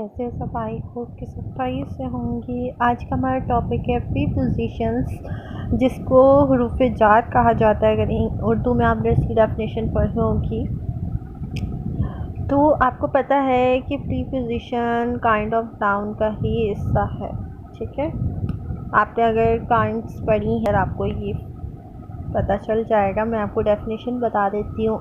कैसे हो सब? आई होप कि सब सही से होंगी। आज का हमारा टॉपिक है प्रीपोजिशंस, जिसको हरूफ जार कहा जाता है। अगर उर्दू में आपने इसकी डेफिनेशन पढ़ी होगी तो आपको पता है कि प्रीपोजिशन काइंड ऑफ नाउन का ही हिस्सा है। ठीक है, आपने अगर काइंड्स पढ़ी है आपको ये पता चल जाएगा। मैं आपको डेफिनेशन बता देती हूँ।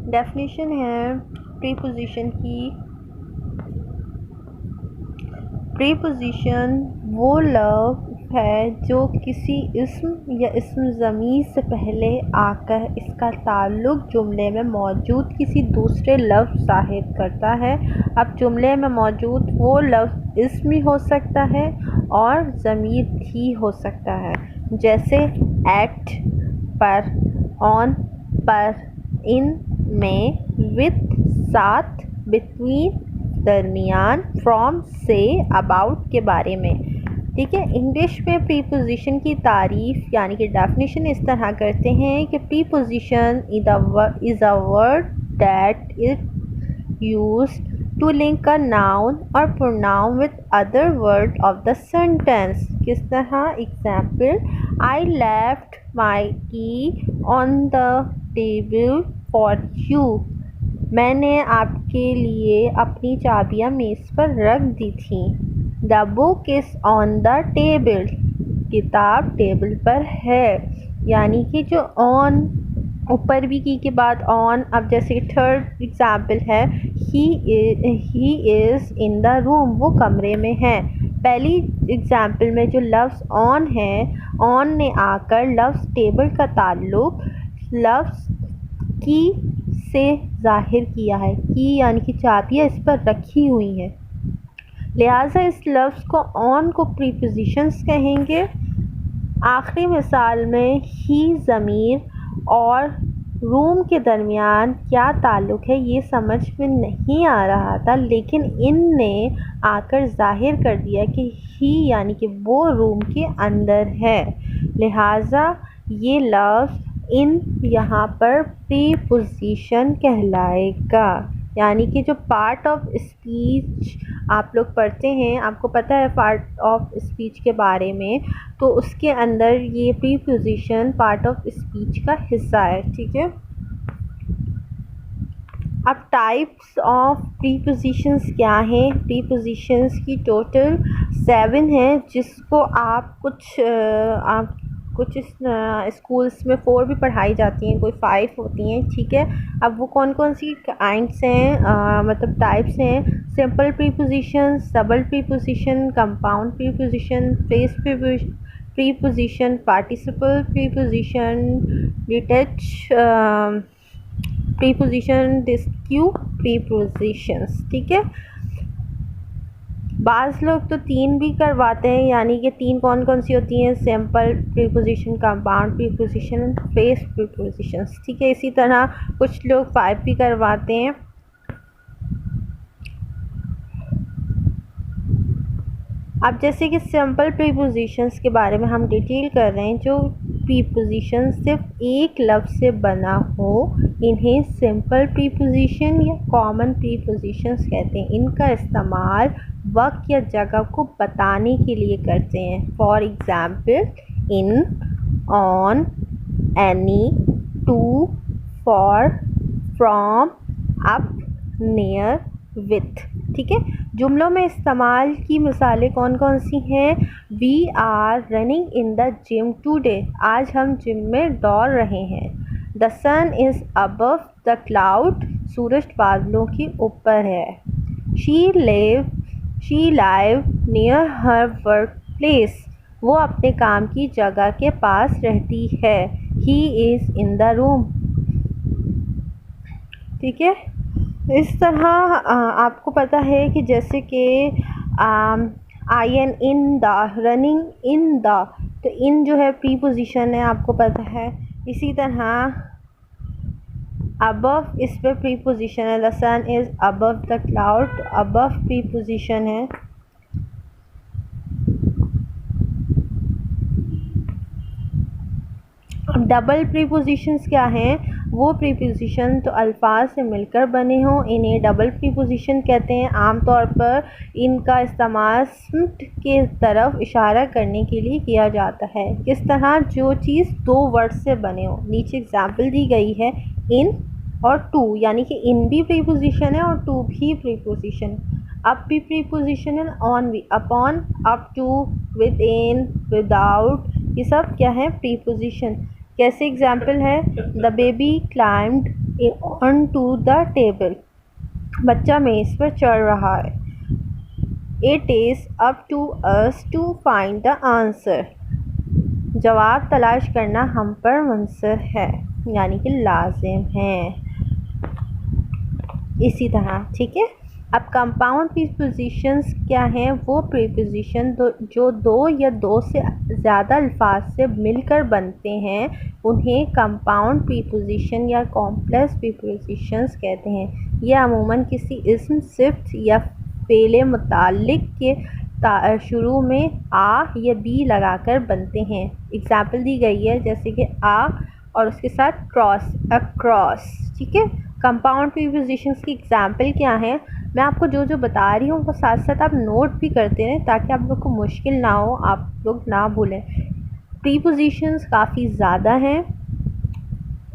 डेफिनेशन है प्रीपोजिशन की। प्रीपोजिशन वो लफ्ज़ है जो किसी इस्म या इस्म ज़मीर से पहले आकर इसका ताल्लुक़ जुमले में मौजूद किसी दूसरे लफ्ज़ ज़ाहिर करता है। अब जुमले में मौजूद वो लफ्ज़ इस्म भी हो सकता है और ज़मीर भी हो सकता है, जैसे एट, पर, ऑन, पर, इन, में, विथ, साथ, बिटवीन, दरमियान, फ्रॉम, से, अबाउट के बारे में। ठीक है, इंग्लिश में प्रीपोजिशन की तारीफ़ यानी कि डेफिनेशन इस तरह करते हैं कि preposition is a word that is used to link a noun और pronoun with other word of the sentence. किस तरह? Example, I left my key on the table for you. मैंने आपके लिए अपनी चाबियां मेज़ पर रख दी थी। The book is on the table. किताब टेबल पर है। यानी कि जो ऑन, ऊपर भी की के बाद ऑन। अब जैसे थर्ड एग्जाम्पल है, he is in the room, वो कमरे में है। पहली एग्जाम्पल में जो लफ्ज़ ऑन है, ऑन ने आकर लफ्ज़ टेबल का ताल्लुक़ लफ्ज़ की से ज़ाहिर किया है। की यानी कि चाबियाँ इस पर रखी हुई हैं, लिहाजा इस लफ्ज़ को ऑन को प्रीपोजिशंस कहेंगे। आखिरी मिसाल में ही ज़मीर और रूम के दरमियान क्या ताल्लुक़ है ये समझ में नहीं आ रहा था, लेकिन इन ने आकर ज़ाहिर कर दिया कि ही यानी कि वो रूम के अंदर है, लिहाजा ये लफ्ज़ इन यहाँ पर प्रीपोजिशन कहलाएगा। यानी कि जो पार्ट ऑफ स्पीच आप लोग पढ़ते हैं, आपको पता है पार्ट ऑफ स्पीच के बारे में, तो उसके अंदर ये प्रीपोजिशन पार्ट ऑफ स्पीच का हिस्सा है। ठीक है, अब टाइप्स ऑफ प्रीपोजिशंस क्या हैं? प्रीपोजिशंस की टोटल 7 हैं, जिसको आप कुछ स्कूल्स में 4 भी पढ़ाई जाती हैं, कोई 5 होती हैं। ठीक है, अब वो कौन कौन सी काइंड्स हैं, मतलब टाइप्स हैं? Simple preposition, double preposition, compound preposition, phrase preposition, participle preposition, detach preposition, disguised prepositions. ठीक है, बाज़ लोग तो 3 भी करवाते हैं, यानी कि 3 कौन कौन सी होती हैं? Simple preposition, compound preposition, phrase prepositions. ठीक है, इसी तरह कुछ लोग 5 भी करवाते हैं। अब जैसे कि सिंपल प्रीपोजिशंस के बारे में हम डिटेल कर रहे हैं। जो प्रीपोजिशन सिर्फ एक लफ्ज़ से बना हो, इन्हें सिंपल प्रीपोजिशन या कॉमन प्रीपोजिशंस कहते हैं। इनका इस्तेमाल वक्त या जगह को बताने के लिए करते हैं। For example, in, on, any, to, for, from, up, near, with. ठीक है, जुमलों में इस्तेमाल की मिसालें कौन कौन सी हैं? We are running in the gym today. आज हम जिम में दौड़ रहे हैं। The sun is above the cloud. सूरज बादलों के ऊपर है। She live near her workplace. वो अपने काम की जगह के पास रहती है। He is in the room. ठीक है, इस तरह आपको पता है कि जैसे कि I N in the, running in the, तो इन जो है प्रीपोजिशन है, आपको पता है। इसी तरह अबव, इस पर प्रीपोजिशन है। The sun is above the cloud, above preposition है। डबल प्रीपोजिशंस क्या हैं? वो प्रीपोजिशन तो अल्फाज से मिलकर बने हों, इन्हें डबल प्रीपोजिशन कहते हैं। आमतौर पर इनका इस्तेमाल स्मट के तरफ इशारा करने के लिए किया जाता है। किस तरह? जो चीज़ दो वर्ड से बने हो। नीचे एग्जाम्पल दी गई है, इन और टू, यानी कि इन भी प्रीपोजिशन है और टू भी प्रीपोजिशन। अप भी प्रीपोजिशन है, ऑन भी, upon, up to, within, without, ये सब क्या है? प्रीपोजिशन। कैसे एग्जाम्पल है? The baby climbed on to the table, बच्चा मेज़ पर चढ़ रहा है। It is up to us to find the answer, जवाब तलाश करना हम पर मुनसर है, यानी कि लाजिम है। इसी तरह, ठीक है। अब कंपाउंड प्रीपोजिशंस क्या हैं? वो प्रीपोजिशन जो दो या दो से ज़्यादा अल्फाज से मिलकर बनते हैं, उन्हें कंपाउंड प्रीपोजिशन या कॉम्प्लेक्स प्रीपोजिशंस कहते हैं। ये अमूमन किसी इस्म, सिफ्त या फ़ेल मुताल्लिक के शुरू में आ या बी लगाकर बनते हैं। एग्जाम्पल दी गई है, जैसे कि आ और उसके साथ क्रॉस, अक्रॉस, ठीक है। कंपाउंड प्रीपोजिशंस की एग्जाम्पल क्या है? मैं आपको जो जो बता रही हूँ वो साथ साथ आप नोट भी करते रहें, ताकि आप लोग को मुश्किल ना हो, आप लोग ना भूलें। प्रीपोजिशंस काफ़ी ज़्यादा हैं,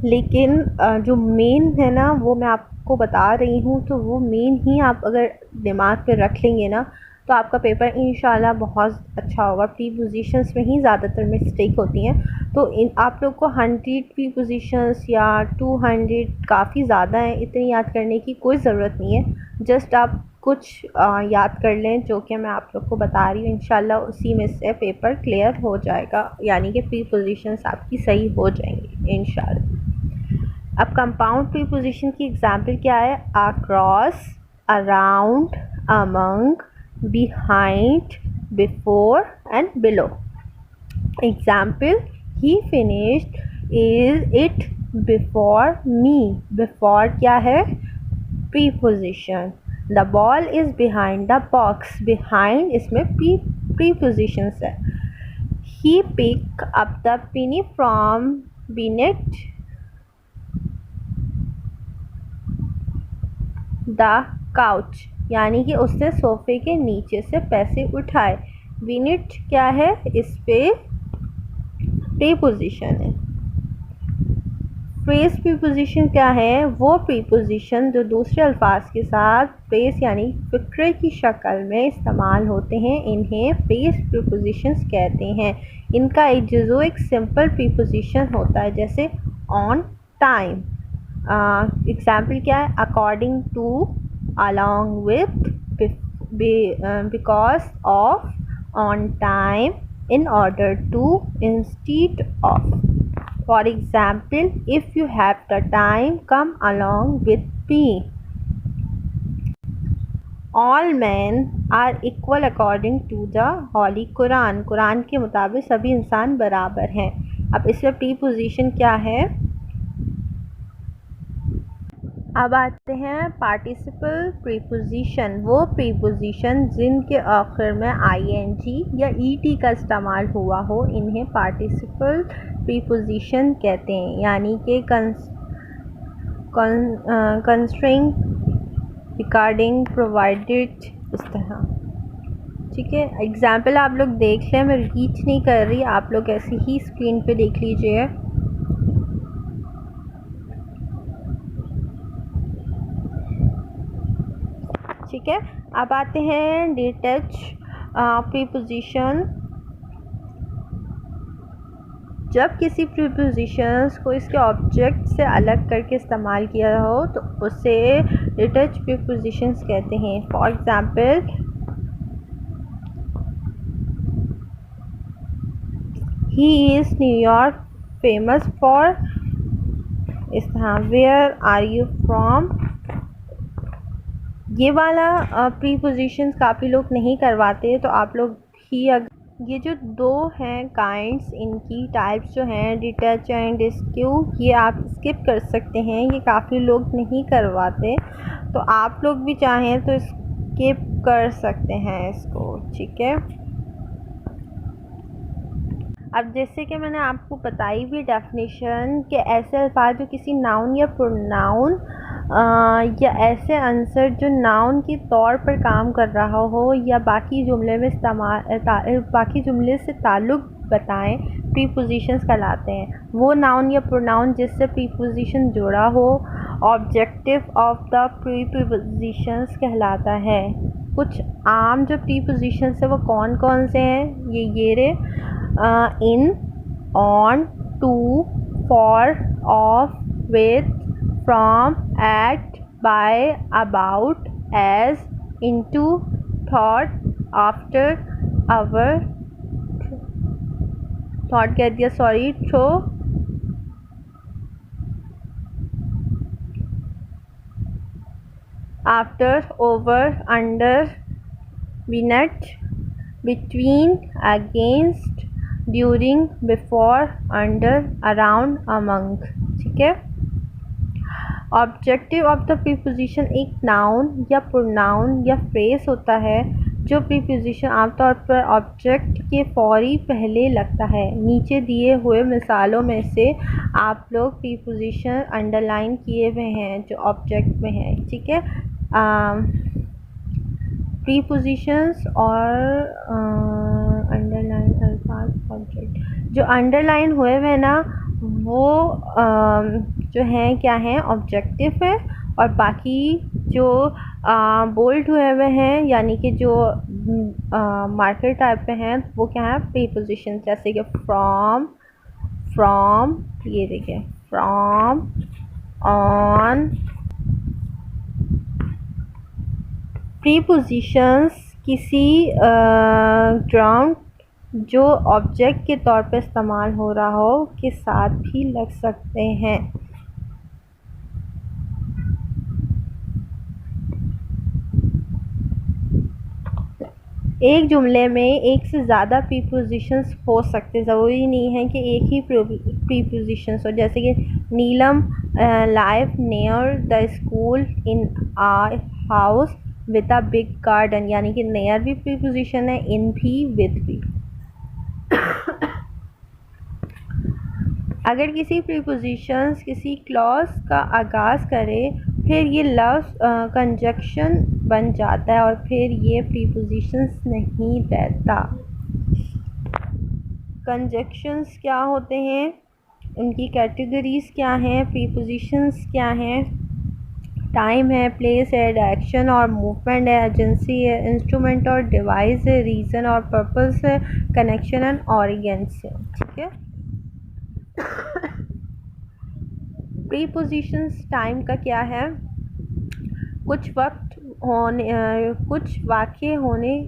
लेकिन जो मेन है ना, वो मैं आपको बता रही हूँ। तो वो मेन ही आप अगर दिमाग पे रख लेंगे ना, तो आपका पेपर इंशाल्लाह बहुत अच्छा होगा। प्रीपोजिशंस में ही ज़्यादातर मिस्टेक होती हैं। तो आप लोग को 100 प्रीपोजिशंस या 200 काफ़ी ज़्यादा हैं, इतनी याद करने की कोई ज़रूरत नहीं है। जस्ट आप कुछ याद कर लें जो कि मैं आप लोग को बता रही हूँ, इंशाल्लाह उसी में से पेपर क्लियर हो जाएगा, यानी कि प्रीपोजिशंस आपकी सही हो जाएंगी इंशाल्लाह। अब कंपाउंड प्रीपोजिशन की एग्जाम्पल क्या है? Across, around, among, behind, before and below. Example, he finished it before me. Before क्या है? Preposition. The ball is behind the box. Behind इसमें prepositions है। He picked up the penny from beneath the couch, यानी कि उसने सोफे के नीचे से पैसे उठाए। बिनिट क्या है? इस पे प्रीपोजिशन है। फ्रेज प्रीपोजिशन क्या है? वो प्रीपोजिशन जो दूसरे अल्फाज के साथ फ्रेज यानी फिक्रे की शक्ल में इस्तेमाल होते हैं, इन्हें फ्रेज प्रीपोजिशंस कहते हैं। इनका एक जुज़ो एक सिंपल प्रीपोजिशन होता है, जैसे ऑन टाइम। एग्जाम्पल क्या है? According to, along with, because of, on time, in order to, instead of. For example, if you have the time, come along with me. All men are equal according to the Holy Quran. Quran के मुताबिक सभी इंसान बराबर हैं। अब इसमें preposition क्या है? अब आते हैं पार्टिसिपल प्रीपोजिशन। वो प्रीपोजिशन जिनके आखिर में ing या et का इस्तेमाल हुआ हो, इन्हें पार्टिसिपल प्रीपोजिशन कहते हैं, यानी कि कंस्ट्रिंग, रिगार्डिंग, प्रोवाइडेड, इस तरह, ठीक है। एग्जाम्पल आप लोग देख लें, मैं रीच नहीं कर रही, आप लोग ऐसे ही स्क्रीन पे देख लीजिए। ठीक है। अब आते हैं डिटैच प्रीपोजिशन। जब किसी प्रीपोजिशंस को इसके ऑब्जेक्ट से अलग करके इस्तेमाल किया हो, तो उसे डिटैच प्रीपोजिशंस कहते हैं। For example, he is New York famous for, इस तरह, वेयर आर यू फ्रॉम। ये वाला प्रीपोजिशंस काफ़ी लोग नहीं करवाते, तो आप लोग ही ये जो दो हैं काइंड्स, इनकी टाइप्स जो हैं डिटैच एंड डिस्क्यू, ये आप स्किप कर सकते हैं, ये काफ़ी लोग नहीं करवाते, तो आप लोग भी चाहें तो स्किप कर सकते हैं इसको, ठीक है। अब जैसे कि मैंने आपको बताई भी डेफिनेशन कि ऐसे अल्फाज जो किसी नाउन या प्रोनाउन या ऐसे आंसर जो नाउन के तौर पर काम कर रहा हो या बाकी जुमले में बाकी जुमले से ताल्लुक़ बताएं, प्रीपोजिशंस कहलाते हैं। वो नाउन या प्रोनाउन जिससे प्रीपोजिशन जुड़ा हो ऑब्जेक्टिव ऑफ द प्रीपोजिशंस कहलाता है। कुछ आम जो प्रीपोजिशंस है वो कौन कौन से हैं, ये रे in, on, to, for, of, with, from, at, by, about, as, into, thought, after, our, thought कह दिया sorry, through, after, over, under, beneath, between, against, during, before, under, around, among. ठीक है। ऑब्जेक्टिव ऑफ द प्रीपोजिशन एक noun या pronoun या phrase होता है जो प्रीपोजिशन आमतौर पर ऑब्जेक्ट के फौरी पहले लगता है। नीचे दिए हुए मिसालों में से आप लोग प्रीपोजिशन अंडरलाइन किए हुए हैं जो ऑब्जेक्ट में है। ठीक है। प्रीपोजिशंस और अंडरलाइन अल्फाज ऑब्जेक्ट जो अंडरलाइन हुए हुए ना वो जो हैं क्या हैं, ऑब्जेक्टिव है। और बाकी जो बोल्ड हुए हुए हैं यानी कि जो मार्कर टाइप पे हैं वो क्या है, प्रीपोजिशन। जैसे कि फ्रॉम, ये देखिए फ्रॉम, ऑन। प्रीपोजिशंस किसी ग्राउंड जो ऑब्जेक्ट के तौर पर इस्तेमाल हो रहा हो के साथ भी लग सकते हैं। एक जुमले में एक से ज़्यादा प्रीपोजिशंस हो सकते, ज़रूरी नहीं है कि एक ही प्रीपोजिशंस हो। जैसे कि Neelam live near the school, in a house with a big garden, यानी कि नियर भी प्रीपोजिशन है, इन भी, विद भी। अगर किसी प्रीपोजिशंस किसी क्लॉज का आगाज़ करे फिर ये लफ्ज़ कंजक्शन बन जाता है और फिर ये प्रीपोजिशंस नहीं रहता। कंजक्शंस क्या होते हैं, उनकी कैटेगरीज़ क्या हैं, प्रीपोजिशंस क्या हैं, टाइम है, प्लेस है, डायरेक्शन और मूवमेंट है, एजेंसी है, इंस्ट्रूमेंट और डिवाइस है, रीज़न और पर्पस है, कनेक्शन एंड ऑरिगेंस है। ठीक है। प्रीपोजिशंस टाइम का क्या है, कुछ वाक़े होने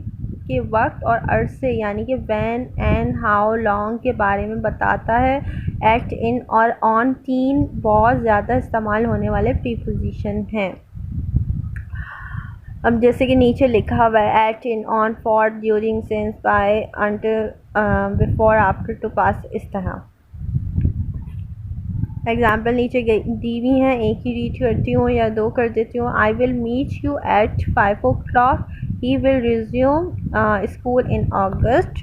के वक्त और अरसे यानी कि व्हेन, एंड, हाउ, लॉन्ग के बारे में बताता है। एट, इन और ऑन तीन बहुत ज़्यादा इस्तेमाल होने वाले प्रीपोजिशन हैं। अब जैसे कि नीचे लिखा हुआ है at, in, on, for, during, since, by, until, before, after, to, past, इस तरह। एग्जाम्पल नीचे दी हुई हैं, एक ही रीड करती हूँ या दो कर देती हूँ। I will meet you at 5 o'clock, he will resume school in August.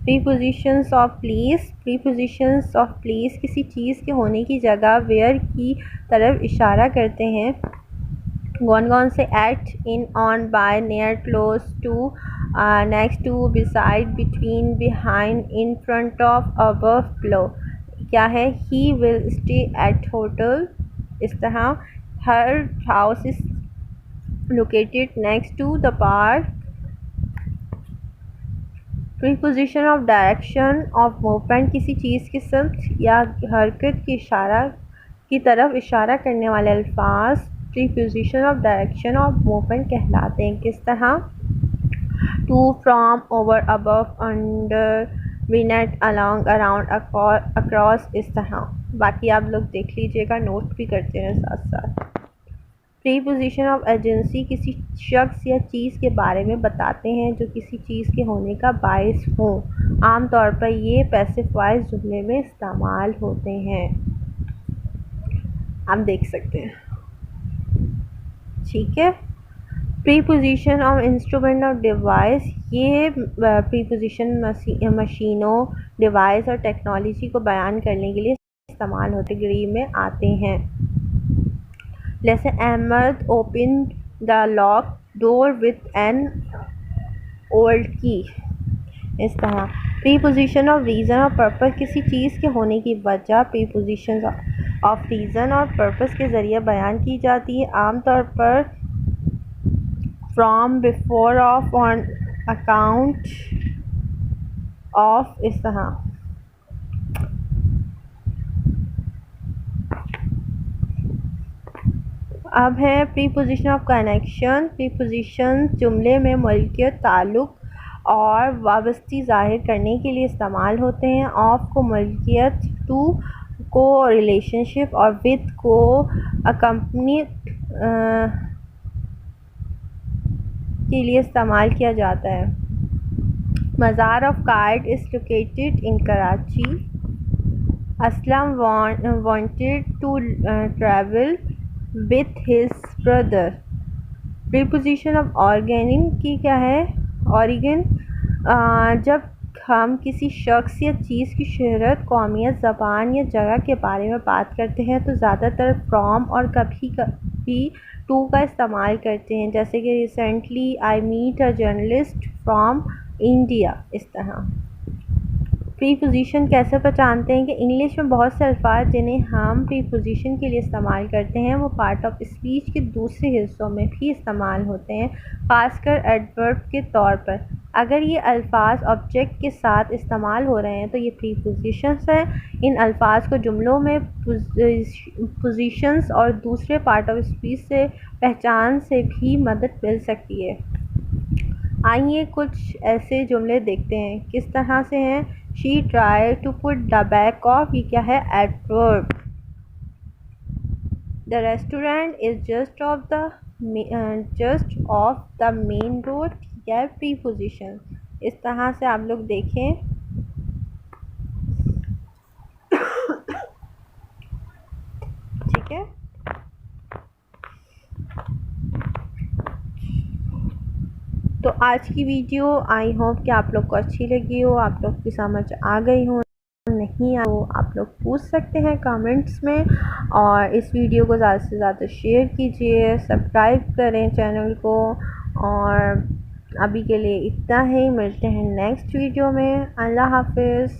Prepositions of place, prepositions of place किसी चीज़ के होने की जगह वेयर की तरफ इशारा करते हैं। कौन कौन से, at, in, on, by, near, close to, next to, beside, between, behind, in front of, above, below. क्या है, he will stay at hotel, इस तरह। Her house is located next to the park. Preposition of direction of movement किसी चीज़ की समत या हरकत की तरफ इशारा करने वाले अल्फाज preposition of direction of movement कहलाते हैं। किस तरह, to, from, over, above, under, beneath, along, around, across, इस तरह। बाकी आप लोग देख लीजिएगा, नोट भी करते हैं साथ साथ। प्रीपोजिशन ऑफ एजेंसी किसी शख्स या चीज़ के बारे में बताते हैं जो किसी चीज़ के होने का बायस हो। आमतौर पर ये पैसिव वॉइस जुमले में इस्तेमाल होते हैं, आप देख सकते हैं। ठीक है। प्रीपोजिशन ऑफ इंस्ट्रूमेंट और डिवाइस, ये प्रीपोजिशन मशीनों, डिवाइस और टेक्नोलॉजी को बयान करने के लिए इस्तेमाल होते डिग्री में आते हैं। जैसे Ahmad open the lock door with an old key, इस तरह। प्रीपोजिशन ऑफ रीज़न और पर्पस, किसी चीज़ के होने की वजह प्रीपोजिशन ऑफ रीज़न और पर्पस के ज़रिए बयान की जाती है, आमतौर पर from, before, of, on account of, इस तरह। अब है प्रीपोजिशन ऑफ कनेक्शन। प्रीपोजिशन जुमले में मलकियत, ताल्लुक़ और वाबस्ती ज़ाहिर करने के लिए इस्तेमाल होते हैं। ऑफ को मलकियत, टू को रिलेशनशिप और विद को अकम्पनी के लिए इस्तेमाल किया जाता है। Mazar of Quaid is located in Karachi. Aslam wanted to travel with his brother। Preposition of origin की क्या है? ऑरिगन, जब हम किसी शख्स या चीज़ की शहरत, कौमियत, ज़बान या जगह के बारे में बात करते हैं तो ज़्यादातर फ्रॉम और कभी कभी टू का इस्तेमाल करते हैं, जैसे कि recently I meet a journalist from India, इस तरह। प्रीपोजिशन कैसे पहचानते हैं कि इंग्लिश में बहुत से अल्फाज जिन्हें हम प्रीपोजिशन के लिए इस्तेमाल करते हैं वो पार्ट ऑफ स्पीच के दूसरे हिस्सों में भी इस्तेमाल होते हैं, खासकर एडवर्ब के तौर पर। अगर ये अल्फाज ऑब्जेक्ट के साथ इस्तेमाल हो रहे हैं तो ये प्रीपोजिशंस हैं। इन अल्फाज को जुमलों में पोजीशंस और दूसरे पार्ट ऑफ स्पीच से पहचान से भी मदद मिल सकती है। आइए कुछ ऐसे जुमले देखते हैं किस तरह से हैं। She try to put the back off, ये क्या है? Adverb. The restaurant is just off the main road, क्या है? प्रीपोजिशन। इस तरह से आप लोग देखें। ठीक है, तो आज की वीडियो आई होप कि आप लोग को अच्छी लगी हो, आप लोग की समझ आ गई हो। नहीं तो आप लोग पूछ सकते हैं कमेंट्स में, और इस वीडियो को ज़्यादा से ज़्यादा शेयर कीजिए, सब्सक्राइब करें चैनल को। और अभी के लिए इतना ही, मिलते हैं नेक्स्ट वीडियो में। अल्लाह हाफिज़।